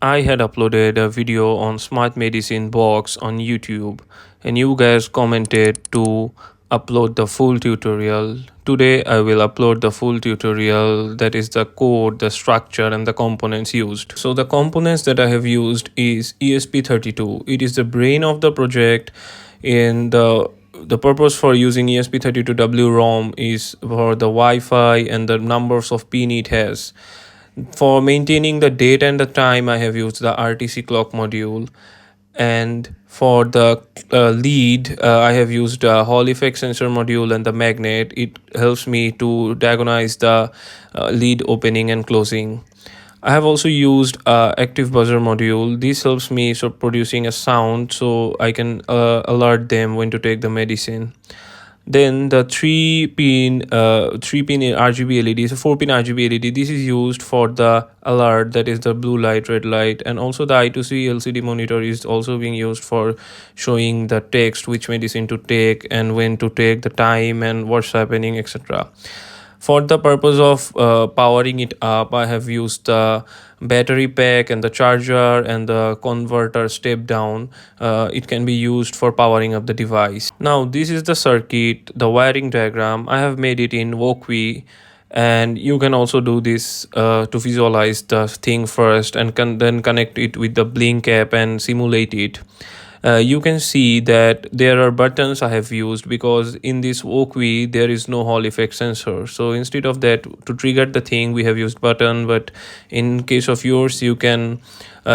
I had uploaded a video on smart medicine box on YouTube, and you guys commented to upload the full tutorial. Today I will upload the full tutorial, that is the code, the structure and the components used. So the components that I have used is ESP32. It is the brain of the project. In the purpose for using ESP32W ROM is for the Wi-Fi and the numbers of pin it has. For maintaining the date and the time, I have used the RTC clock module. And for the lead, I have used a Hall effect sensor module and the magnet. It helps me to diagnose the lead opening and closing. I have also used active buzzer module. This helps me so producing a sound so I can alert them when to take the medicine. Then the 3-pin RGB LED, so 4-pin RGB LED. This is used for the alert, that is the blue light, red light, and also the I2C LCD monitor is also being used for showing the text, which medicine to take and when to take, the time and what's happening, etc. For the purpose of powering it up, I have used the battery pack and the charger and the converter step down. It can be used for powering up the device. Now this is the circuit, the wiring diagram. I have made it in Wokwi, and you can also do this to visualize the thing first and then connect it with the Blynk app and simulate it. You can see that there are buttons I have used because in this Wokwi there is no Hall effect sensor. So instead of that, to trigger the thing, we have used button. But in case of yours, you can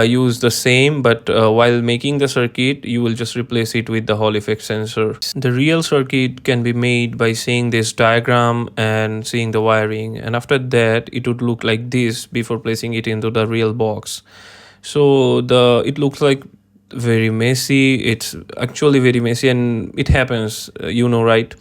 use the same, but while making the circuit, you will just replace it with the Hall effect sensor. The real circuit can be made by seeing this diagram and seeing the wiring, and after that it would look like this before placing it into the real box. So it looks like very messy. It's actually very messy, and it happens, right?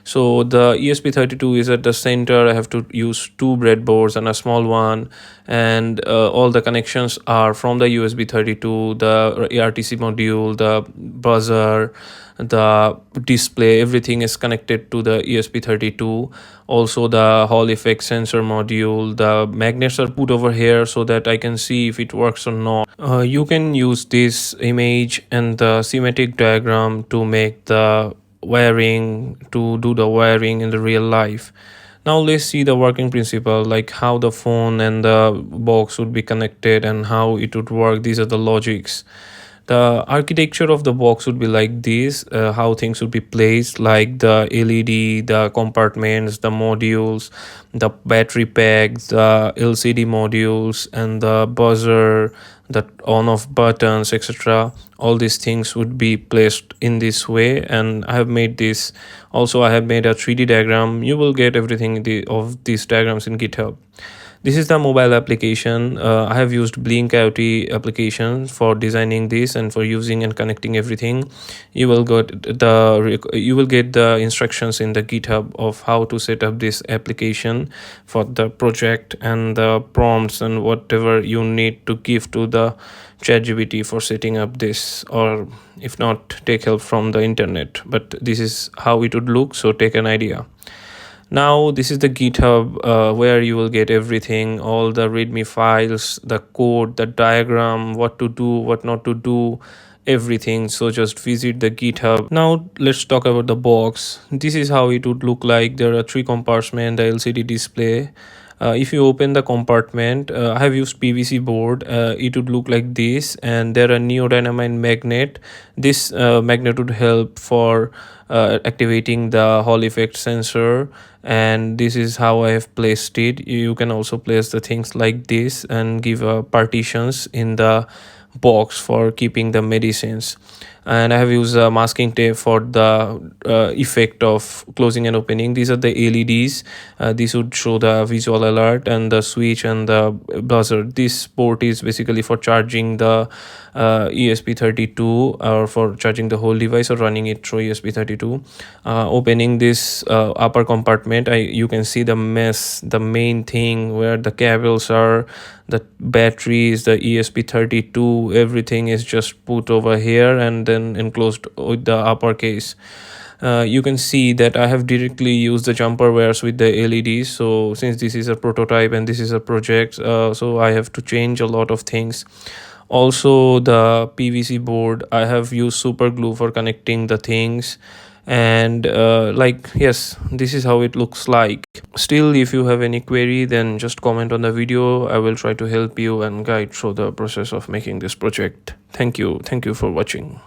So the ESP32 is at the center. I have to use two breadboards and a small one, and all the connections are from the USB 32, the ARTC module, the buzzer, the display, everything is connected to the ESP32. Also the Hall effect sensor module, the magnets are put over here so that I can see if it works or not. You can use this image and the schematic diagram to make the wiring, to do the wiring in the real life. Now let's see the working principle, like how the phone and the box would be connected and how it would work. These are the logics. The architecture of the box would be like this, how things would be placed, like the LED, the compartments, the modules, the battery packs, the LCD modules, and the buzzer, the on-off buttons, etc. All these things would be placed in this way, and I have made this. Also, I have made a 3D diagram. You will get everything of these diagrams in GitHub. This is the mobile application. I have used Blynk IoT application for designing this and for using and connecting everything. You will get the instructions in the GitHub of how to set up this application for the project, and the prompts and whatever you need to give to the ChatGPT for setting up this, or if not, take help from the internet. But this is how it would look, so take an idea. Now this is the GitHub where you will get everything, all the readme files, the code, the diagram, what to do, what not to do, everything. So just visit the GitHub. Now let's talk about the box. This is how it would look like. There are 3 compartments, the LCD display. If you open the compartment, I have used PVC board. It would look like this, and there are neodymium magnet. This magnet would help for activating the Hall effect sensor, and this is how I have placed it. You can also place the things like this and give partitions in the box for keeping the medicines. And I have used masking tape for the effect of closing and opening. These are the LEDs. This would show the visual alert, and the switch and the buzzer. This port is basically for charging the ESP32, or for charging the whole device or running it through ESP32. Opening this upper compartment, you can see the mess, the main thing where the cables are, the batteries, the ESP32, everything is just put over here and then enclosed with the upper case. You can see that I have directly used the jumper wires with the LEDs. So since this is a prototype and this is a project, so I have to change a lot of things. Also, the PVC board, I have used super glue for connecting the things. And like, yes, this is how it looks like. Still, if you have any query, then just comment on the video. I will try to help you and guide through the process of making this project. Thank you for watching.